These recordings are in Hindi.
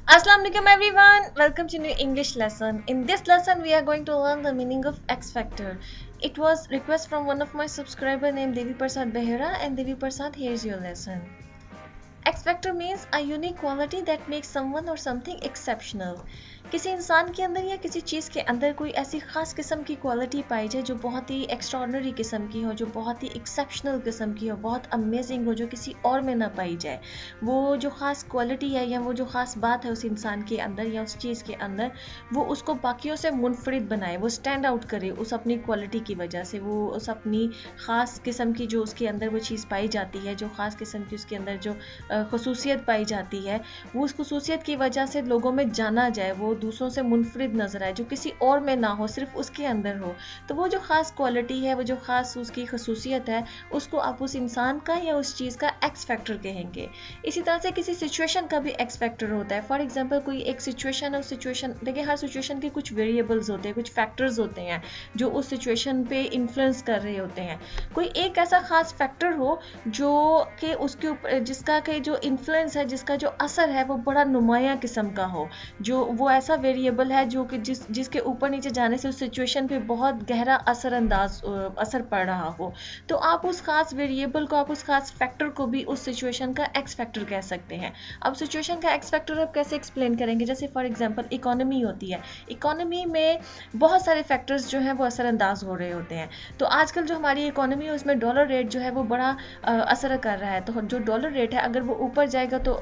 Assalamu alaikum everyone. Welcome to new English lesson. In this lesson we are going to learn the meaning of X factor. It was request from one of my subscriber named Devi Prasad Behera, and Devi Prasad, here's your lesson. X factor means a unique quality that makes someone or something exceptional. किसी इंसान के अंदर या किसी चीज़ के अंदर कोई ऐसी ख़ास किस्म की क्वालिटी पाई जाए जो बहुत ही एक्स्ट्राऑर्डिनरी किस्म की हो, जो बहुत ही एक्सेप्शनल किस्म की हो, बहुत अमेजिंग हो, जो किसी और में ना पाई जाए। वो जो ख़ास क्वालिटी है या वो जो ख़ास बात है उस इंसान के अंदर या उस चीज़ के अंदर, वो उसको बाकियों से मुनफरिद बनाए, वो स्टैंड आउट करे उस अपनी क्वालिटी की वजह से। वो उस अपनी ख़ास किस्म की जो उसके अंदर वो चीज़ पाई जाती है, जो ख़ास किस्म की उसके अंदर जो खसूसियत पाई जाती है, वो उस खसूसियत की वजह से लोगों में जाना जाए, वो दूसरों से मुनफरिद नजर आए, जो किसी और में ना हो, सिर्फ उसके अंदर हो। तो वो जो ख़ास क्वालिटी है, वो जो ख़ास उसकी खसूसियत है, उसको आप उस इंसान का या उस चीज़ का एक्स फैक्टर कहेंगे। इसी तरह से किसी सिचुएशन का भी एक्स फैक्टर होता है। फॉर एग्जाम्पल कोई एक सिचुएशन है, उस सिचुएशन देखिए हर सिचुएशन के कुछ वेरिएबल्स होते हैं, कुछ फैक्टर्स होते हैं जो उस सिचुएशन पे इन्फ्लुएंस कर रहे होते हैं। कोई एक ऐसा खास फैक्टर हो जो कि उसके ऊपर जिसका के जो इन्फ्लुएंस है, जिसका जो असर है वो बड़ा नुमाया किस्म का हो, जो वो ऐसा वेरिएबल है जो कि जिसके ऊपर नीचे जाने से उस सिचुएशन पे बहुत गहरा असर पड़ रहा हो, तो आप उस खास वेरिएबल को, आप उस खास फैक्टर को भी उस सिचुएशन का एक्स फैक्टर कह सकते हैं। अब सिचुएशन का एक्स फैक्टर आप कैसे एक्सप्लेन करेंगे? जैसे फॉर एग्जांपल इकोनॉमी होती है, इकोनॉमी में बहुत सारे फैक्टर्स जो हैं वो असरअंदाज हो रहे होते हैं। तो आजकल जो हमारी इकोनॉमी है उसमें डॉलर रेट जो है वो बड़ा असर कर रहा है। तो जो डॉलर रेट है अगर वो ऊपर जाएगा तो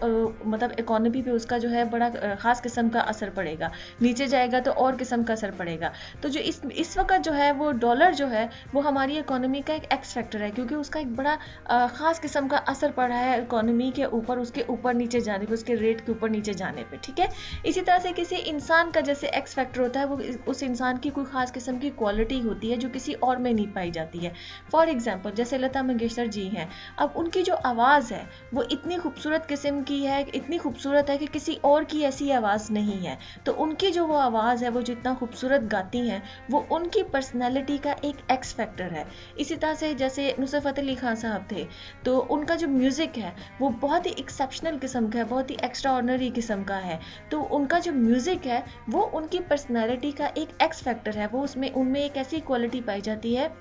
मतलब इकोनॉमी पे उसका जो है बड़ा ख़ास किस्म का असर पड़ेगा, नीचे जाएगा तो और किस्म का असर पड़ेगा। तो जो इस वक्त जो है वो डॉलर जो है वो हमारी इकोनॉमी का एक एक्स फैक्टर है, क्योंकि उसका एक बड़ा ख़ास किस्म का असर पड़ रहा है इकोनॉमी के ऊपर, उसके ऊपर नीचे जाने पे, उसके रेट के ऊपर नीचे जाने पे। ठीक है, इसी तरह से किसी इंसान का जैसे एक्स फैक्टर होता है, वो उस इंसान की कोई ख़ास किस्म की क्वालिटी होती है जो किसी और में नहीं पाई जाती है। फॉर एग्जाम्पल जैसे लता मंगेशकर जी हैं, अब उनकी जो आवाज़ है वो इतनी खूबसूरत किस्म की है, इतनी खूबसूरत है कि किसी और की ऐसी आवाज़ नहीं है। तो उनकी जो वो आवाज़ है, वो जितना खूबसूरत गाती हैं, वो उनकी पर्सनैलिटी का एक एक्स फैक्टर है। इसी तरह से जैसे नुसरत फ़तेह अली खान साहब थे, तो उनका जो म्यूज़िक है वो बहुत ही एक्सेप्शनल किस्म का है, बहुत ही एक्स्ट्रा ऑर्डिनरी किस्म का है। तो उनका जो म्यूज़िक है वो उनकी पर्सनैलिटी का एक एक्स फैक्टर है, वो उनमें एक ऐसी क्वालिटी पाई जाती है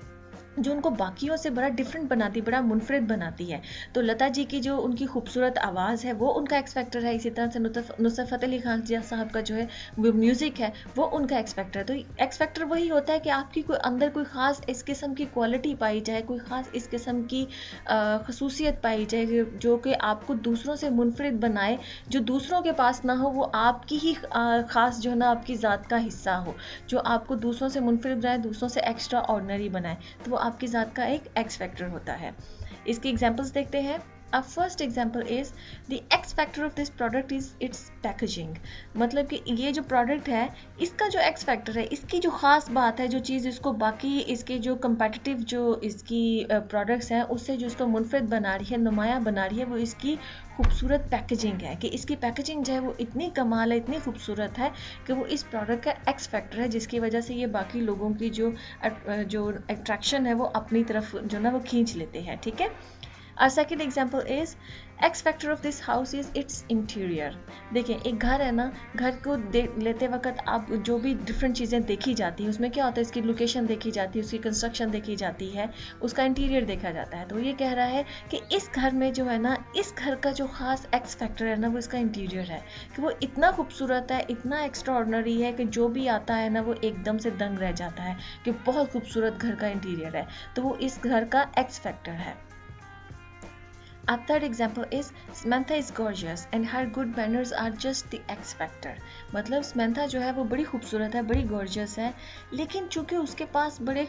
जो उनको बाकियों से बड़ा डिफरेंट बनाती, बड़ा मुनफरिद बनाती है। तो लता जी की जो उनकी खूबसूरत आवाज़ है वो उनका एक्स फैक्टर है। इसी तरह से नुसरत फ़तेह अली खान जी साहब का जो है वो म्यूज़िक है वो उनका एक्स फैक्टर है। तो एक्स फैक्टर वही होता है कि आपकी कोई अंदर कोई ख़ास इस किस्म की क्वालिटी पाई जाए, कोई ख़ास इस किस्म की खसूसियत पाई जाए जो कि आपको दूसरों से मुनफरिद बनाए, जो दूसरों के पास ना हो, वो आपकी ही ख़ास जो है ना आपकी ज़ात का हिस्सा हो, जो आपको दूसरों से मुनफरिद बनाए, दूसरों से एक्स्ट्रा ऑर्डिनरी बनाए। तो वो आपकी ज़ात का एक एक्स फैक्टर होता है। इसकी एग्जांपल्स देखते हैं। अब first example is the x factor of this product is it's packaging. मतलब कि ये जो प्रोडक्ट है इसका जो एक्स फैक्टर है, इसकी जो ख़ास बात है, जो चीज़ इसको बाकी इसके जो कंपेटिटिव जो इसकी प्रोडक्ट्स हैं उससे जो इसको मुनफरिद बना रही है, नुमाया बना रही है, वो इसकी खूबसूरत पैकेजिंग है। कि इसकी पैकेजिंग जो है वो इतनी कमाल है, इतनी खूबसूरत है कि वो इस प्रोडक्ट का एक्स फैक्टर है, जिसकी वजह से ये बाकी लोगों की जो अट्रैक्शन है वो अपनी तरफ जो ना वो खींच लेते हैं। ठीक है। Our second example is X factor of this house is its interior. देखिए एक घर है ना, घर को लेते वक्त आप जो भी डिफरेंट चीज़ें देखी जाती हैं उसमें क्या होता है, इसकी लोकेशन देखी जाती है, उसकी कंस्ट्रक्शन देखी जाती है, उसका इंटीरियर देखा जाता है। तो ये कह रहा है कि इस घर में जो है ना, इस घर का जो ख़ास एक्स फैक्टर है ना वो इसका इंटीरियर है, कि वो इतना खूबसूरत है, इतना एक्स्ट्रा ऑर्डिनरी है कि जो भी आता है ना वो एकदम से दंग रह जाता है कि बहुत खूबसूरत घर का इंटीरियर है। तो वो इस घर का एक्स फैक्टर है। Our third example is Samantha is gorgeous and her good manners are just the X factor. मतलब Samantha जो है वो बड़ी खूबसूरत है, बड़ी gorgeous है, लेकिन चूंकि उसके पास बड़े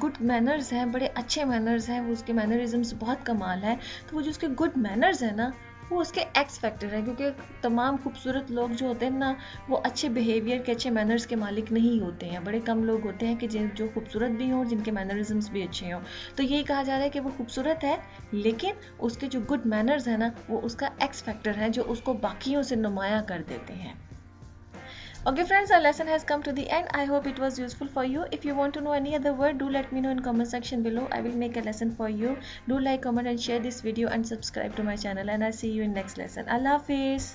good manners हैं, बड़े अच्छे manners हैं, वो उसके mannerisms बहुत कमाल है, तो वो जो उसके good manners है ना वो उसके एक्स फैक्टर है। क्योंकि तमाम खूबसूरत लोग जो होते हैं ना वो अच्छे बिहेवियर के, अच्छे मैनर्स के मालिक नहीं होते हैं। बड़े कम लोग होते हैं कि जो खूबसूरत भी हों, जिनके मैनरिज्म्स भी अच्छे हों। तो यही कहा जा रहा है कि वो खूबसूरत है लेकिन उसके जो गुड मैनर्स है ना वो उसका एक्स फैक्टर है, जो उसको बाकियों से नुमाया कर देते हैं। Okay friends, our lesson has come to the end. I hope it was useful for you. If you want to know any other word, do let me know in comment section below. I will make a lesson for you. Do like, comment and share this video and subscribe to my channel, and I'll see you in next lesson. Allah Hafiz.